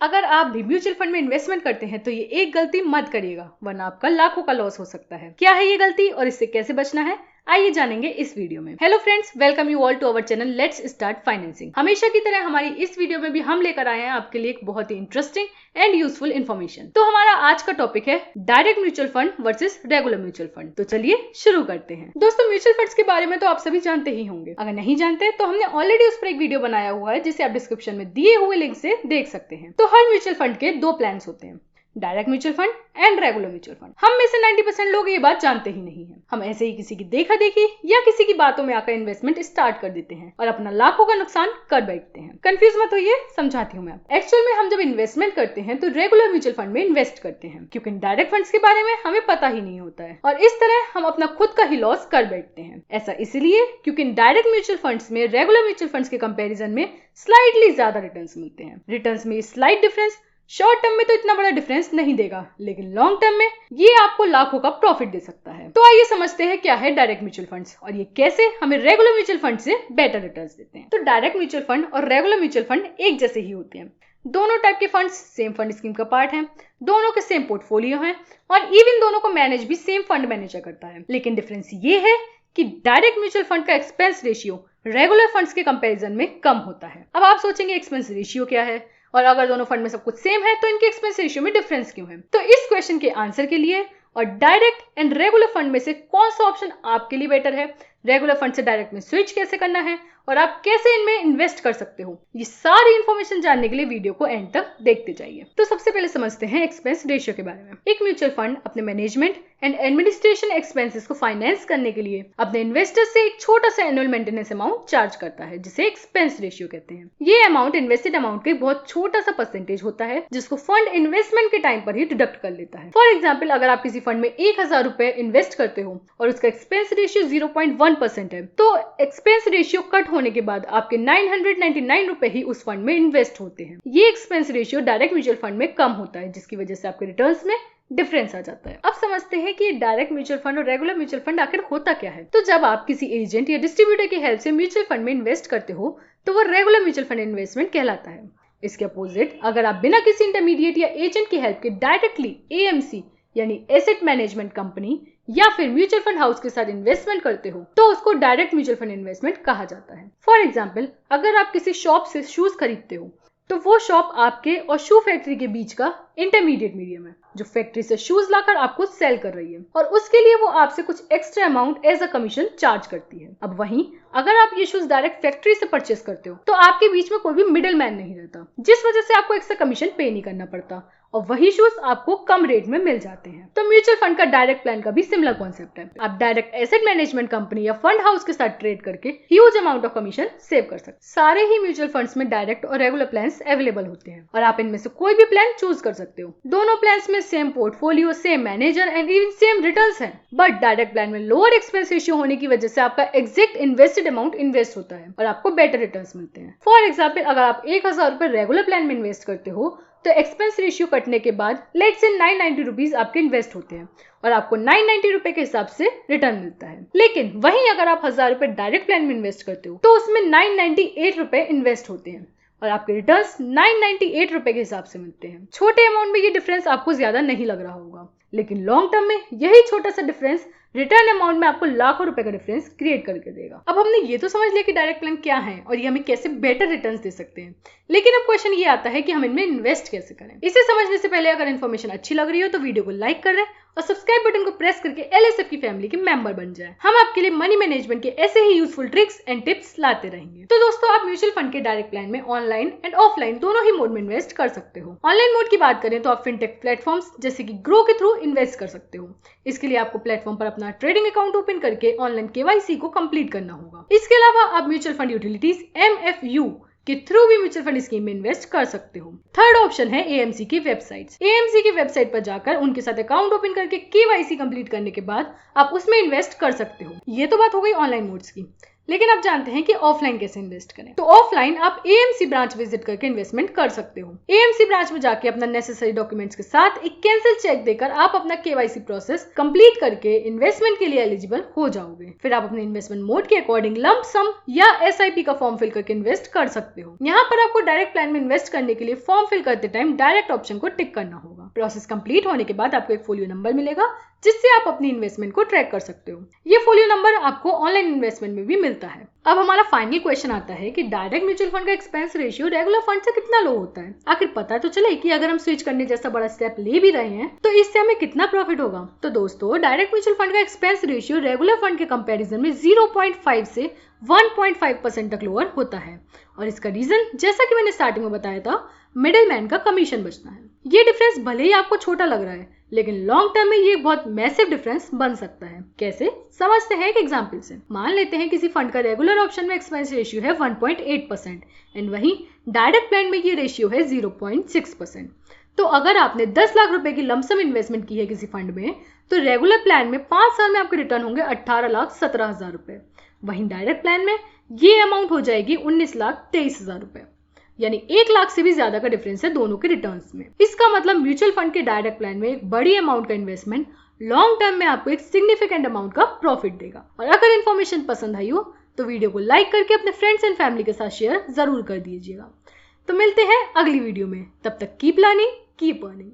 अगर आप भी म्यूचुअल फंड में इन्वेस्टमेंट करते हैं तो ये एक गलती मत करिएगा, वरना आपका लाखों का लॉस हो सकता है। क्या है ये गलती और इससे कैसे बचना है, आइए जानेंगे इस वीडियो में। Hello friends, welcome you all to our channel let's start financing. हमेशा की तरह हमारी इस वीडियो में भी हम लेकर आए हैं आपके लिए एक बहुत ही इंटरेस्टिंग एंड यूजफुल इन्फॉर्मेशन। तो हमारा आज का टॉपिक है direct mutual fund versus regular mutual fund. तो चलिए शुरू करते हैं। दोस्तों, म्यूचुअल फंड्स के बारे में तो आप सभी जानते ही होंगे। अगर नहीं जानते तो हमने ऑलरेडी उस पर एक वीडियो बनाया हुआ है, जिसे आप डिस्क्रिप्शन में दिए हुए लिंक से देख सकते हैं। तो हर म्यूचुअल फंड के दो प्लान्स होते हैं, direct mutual fund and regular mutual fund. हम में से 90% लोग ये बात जानते ही नहीं है। हम ऐसे ही किसी की देखा देखी या किसी की बातों में आकर इन्वेस्टमेंट स्टार्ट कर देते हैं और अपना लाखों का नुकसान कर बैठते हैं। कंफ्यूज मत होइए, समझाती हूँ मैं। एक्चुअल में हम जब इन्वेस्टमेंट करते हैं तो रेगुलर म्यूचुअल फंड में इन्वेस्ट करते हैं, क्योंकि डायरेक्ट फंड्स के बारे में हमें पता ही नहीं होता है और इस तरह हम अपना खुद का ही लॉस कर बैठते हैं। ऐसा इसलिए क्योंकि डायरेक्ट म्यूचुअल फंड्स में रेगुलर म्यूचुअल फंड्स के कंपेरिजन में स्लाइटली ज्यादा रिटर्न्स मिलते हैं। रिटर्न्स में स्लाइट डिफरेंस शॉर्ट टर्म में तो इतना बड़ा डिफरेंस नहीं देगा, लेकिन लॉन्ग टर्म में ये आपको लाखों का प्रॉफिट दे सकता है। तो आइए समझते हैं क्या है डायरेक्ट म्यूचुअल फंड्स और ये कैसे हमें रेगुलर म्यूचुअल फंड से बेटर रिटर्न्स देते हैं। तो डायरेक्ट म्यूचुअल फंड और रेगुलर म्यूचुअल फंड एक जैसे ही होते हैं। दोनों टाइप के फंड्स सेम फंड स्कीम का पार्ट हैं, दोनों के सेम पोर्टफोलियो हैं और इवन दोनों को मैनेज भी सेम फंड मैनेजर करता है। लेकिन डिफरेंस ये है कि डायरेक्ट म्यूचुअल फंड का एक्सपेंस रेशियो रेगुलर फंड्स के कंपैरिजन में कम होता है। अब आप सोचेंगे एक्सपेंस रेशियो क्या है और अगर दोनों फंड में सब कुछ सेम है तो इनके एक्सपेंस रेशियो में डिफरेंस क्यों है। तो इस क्वेश्चन के आंसर के लिए और डायरेक्ट एंड रेगुलर फंड में से कौन सा ऑप्शन आपके लिए बेटर है, रेगुलर फंड से डायरेक्ट में स्विच कैसे करना है और आप कैसे इनमें इन्वेस्ट कर सकते हो, ये सारी इंफॉर्मेशन जानने के लिए वीडियो को एंड तक देखते जाइए। तो सबसे पहले समझते हैं एक्सपेंस रेशियो के बारे में। एक म्यूचुअल फंड अपने मैनेजमेंट एंड एडमिनिस्ट्रेशन एक्सपेंसेस को फाइनेंस करने के लिए अपने इन्वेस्टर्स से एक छोटा सा एनुअल मेंटेनेंस अमाउंट चार्ज करता है, जिसे एक्सपेंस रेशियो कहते हैं। ये अमाउंट इन्वेस्टेड अमाउंट का बहुत छोटा सा परसेंटेज होता है, जिसको फंड इन्वेस्टमेंट के टाइम पर ही डिडक्ट कर लेता है। फॉर एग्जाम्पल, अगर आप किसी फंड में 1000 रुपए इन्वेस्ट करते हो और उसका एक्सपेंस रेशियो 0.1% है, तो एक्सपेंस रेशियो कट होने के बाद आपके 999 रुपए ही उस फंड में इन्वेस्ट होते हैं। ये expense ratio direct mutual fund में कम होता है, जिसकी वजह से आपके रिटर्न्स में डिफरेंस आ जाता है। अब समझते हैं कि डायरेक्ट म्यूचुअल फंड और रेगुलर म्यूचुअल फंड आखिर होता क्या है। तो जब आप किसी एजेंट या डिस्ट्रीब्यूटर की हेल्प से म्यूचुअल फंड में इन्वेस्ट करते हो तो वो रेगुलर म्यूचुअल फंड इन्वेस्टमेंट कहलाता है। इसके अपोजिट, अगर आप बिना किसी इंटरमीडिएट या एजेंट की हेल्प के डायरेक्टली एएमसी यानी एसेट मैनेजमेंट कंपनी या फिर म्यूचुअल फंड हाउस के साथ इन्वेस्टमेंट करते हो तो उसको डायरेक्ट म्यूचुअल फंड इन्वेस्टमेंट कहा जाता है। फॉर एग्जाम्पल, अगर आप किसी शॉप से शूज खरीदते हो तो वो शॉप आपके और शू फैक्ट्री के बीच का इंटरमीडिएट मीडियम है, जो फैक्ट्री से शूज लाकर आपको सेल कर रही है और उसके लिए वो आपसे कुछ extra amount as a commission charge करती है। अब वहीं अगर आप ये शूज डायरेक्ट फैक्ट्री से परचेस करते हो तो आपके बीच में कोई भी मिडिल मैन नहीं रहता, जिस वजह से आपको एक्स्ट्रा कमीशन पे नहीं करना पड़ता और वही शूज आपको कम रेट में मिल जाते हैं। तो म्यूचुअल फंड का डायरेक्ट प्लान का भी सिमिलर कॉन्सेप्ट है। आप डायरेक्ट एसेट मैनेजमेंट कंपनी या फंड हाउस के साथ ट्रेड करके huge amount of commission save कर सकते हैं। सारे ही म्यूचुअल फंड्स में डायरेक्ट और रेगुलर प्लान्स अवेलेबल होते हैं और आप इनमें से कोई भी प्लान चूज कर सकते हो। दोनों प्लान्स में same portfolio, same manager and even same returns हैं, बट डायरेक्ट प्लान में लोअर एक्सपेंस रेशियो होने की वजह से आपका एग्जैक्ट इन्वेस्टेड अमाउंट इन्वेस्ट होता है और आपको बेटर रिटर्न्स मिलते हैं। फॉर एग्जाम्पल, अगर आप 1000 रुपए रेगुलर प्लान में इन्वेस्ट करते हो तो एक्सपेंस रेशियो कटने के बाद लेट्स से 990 रुपीज आपके इन्वेस्ट होते हैं और आपको 990 रुपए के हिसाब से रिटर्न मिलता है। लेकिन वहीं अगर आप 1000 रुपए डायरेक्ट प्लान में इन्वेस्ट करते हो तो उसमें 998 रुपए इन्वेस्ट होते हैं और आपके रिटर्न्स 998 रुपए के हिसाब से मिलते हैं। छोटे अमाउंट में ये डिफरेंस आपको ज्यादा नहीं लग रहा होगा, लेकिन लॉन्ग टर्म में यही छोटा सा डिफरेंस रिटर्न अमाउंट में आपको लाखों रुपए का डिफरेंस क्रिएट करके देगा। अब हमने ये तो समझ लिया कि डायरेक्ट प्लान क्या है और ये हमें कैसे बेटर रिटर्न्स दे सकते हैं, लेकिन अब क्वेश्चन ये आता है कि हम इनमें इन्वेस्ट कैसे करें। इसे समझने से पहले अगर इन्फॉर्मेशन अच्छी लग रही हो तो वीडियो को लाइक कर दें और सब्सक्राइब बटन को प्रेस करके LSF की फैमिली के मेंबर बन जाए। हम आपके लिए मनी मैनेजमेंट के ऐसे ही यूजफुल ट्रिक्स एंड टिप्स लाते रहेंगे। तो दोस्तों, आप म्यूचुअल फंड के डायरेक्ट प्लान में ऑनलाइन एंड ऑफलाइन दोनों ही मोड में इन्वेस्ट कर सकते हो। ऑनलाइन मोड की बात करें तो आप फिनटेक प्लेटफॉर्म्स जैसे कि ग्रो के थ्रू इन्वेस्ट कर सकते हो। इसके लिए आपको प्लेटफॉर्म पर अपना ट्रेडिंग अकाउंट ओपन करके ऑनलाइन KYC को कंप्लीट करना होगा। इसके अलावा आप म्यूचुअल फंड यूटिलिटीज MFU के थ्रू भी म्यूचुअल फंड स्कीम में इन्वेस्ट कर सकते हो। थर्ड ऑप्शन है AMC की वेबसाइट्स। AMC की वेबसाइट पर जाकर उनके साथ अकाउंट ओपन करके KYC कंप्लीट करने के बाद आप उसमें इन्वेस्ट कर सकते हो। ये तो बात हो गई ऑनलाइन मोड्स की, लेकिन आप जानते हैं कि ऑफलाइन कैसे इन्वेस्ट करें। तो ऑफलाइन आप एएमसी ब्रांच विजिट करके इन्वेस्टमेंट कर सकते हो। एएमसी ब्रांच में जाके अपना नेसेसरी डॉक्यूमेंट्स के साथ एक कैंसिल चेक देकर आप अपना केवाईसी प्रोसेस कंप्लीट करके इन्वेस्टमेंट के लिए एलिजिबल हो जाओगे। फिर आप अपने इन्वेस्टमेंट मोड के अकॉर्डिंग लंप सम या एसआईपी का फॉर्म फिल करके इन्वेस्ट कर सकते हो। यहाँ पर आपको डायरेक्ट प्लान में इन्वेस्ट करने के लिए फॉर्म फिल करते टाइम डायरेक्ट ऑप्शन को टिक करना होगा। प्रोसेस कंप्लीट होने के बाद आपको एक फोलियो नंबर मिलेगा जिससे आप अपनी इन्वेस्टमेंट को ट्रैक कर सकते हो। ये फोलियो नंबर आपको ऑनलाइन इन्वेस्टमेंट में भी मिलता है। अब हमारा फाइनल क्वेश्चन आता है कि डायरेक्ट म्यूचुअल फंड का एक्सपेंस रेशियो रेगुलर फंड से कितना लो होता है। आखिर पता तो चले कि अगर हम स्विच करने जैसा बड़ा स्टेप ले भी रहे हैं तो इससे हमें कितना प्रॉफिट होगा। तो दोस्तों, डायरेक्ट म्यूचुअल फंड का एक्सपेंस रेशियो रेगुलर फंड के कंपैरिजन में 0.5 से 1.5% तक लोअर होता है और इसका रीजन जैसा कि मैंने स्टार्टिंग में बताया था, मिडिल मैन का कमीशन बचना है। ये डिफरेंस भले ही आपको छोटा लग रहा है लेकिन लॉन्ग टर्म में ये बहुत मैसिव डिफरेंस बन सकता है। कैसे, समझते हैं एक एग्जांपल से। मान लेते हैं किसी फंड का रेगुलर ऑप्शन में एक्सपेंस रेशियो है 1.8% एंड वहीं डायरेक्ट प्लान में ये रेशियो है 0.6%। तो अगर आपने 10 लाख रुपए की लमसम इन्वेस्टमेंट की है किसी फंड में तो रेगुलर प्लान में 5 साल में आपके रिटर्न होंगे 18,17,000 रुपए। वहीं डायरेक्ट प्लान में ये अमाउंट हो जाएगी 19,23,000 रुपए, यानी 1 लाख से भी ज्यादा का डिफरेंस है दोनों के रिटर्न्स में। इसका मतलब म्यूचुअल फंड के डायरेक्ट प्लान में एक बड़ी अमाउंट का इन्वेस्टमेंट लॉन्ग टर्म में आपको एक सिग्निफिकेंट अमाउंट का प्रॉफिट देगा। और अगर इन्फॉर्मेशन पसंद आई हो तो वीडियो को लाइक करके अपने फ्रेंड्स एंड फैमिली के साथ शेयर जरूर कर दीजिएगा। तो मिलते हैं अगली वीडियो में, तब तक कीप लर्निंग, कीप अर्निंग।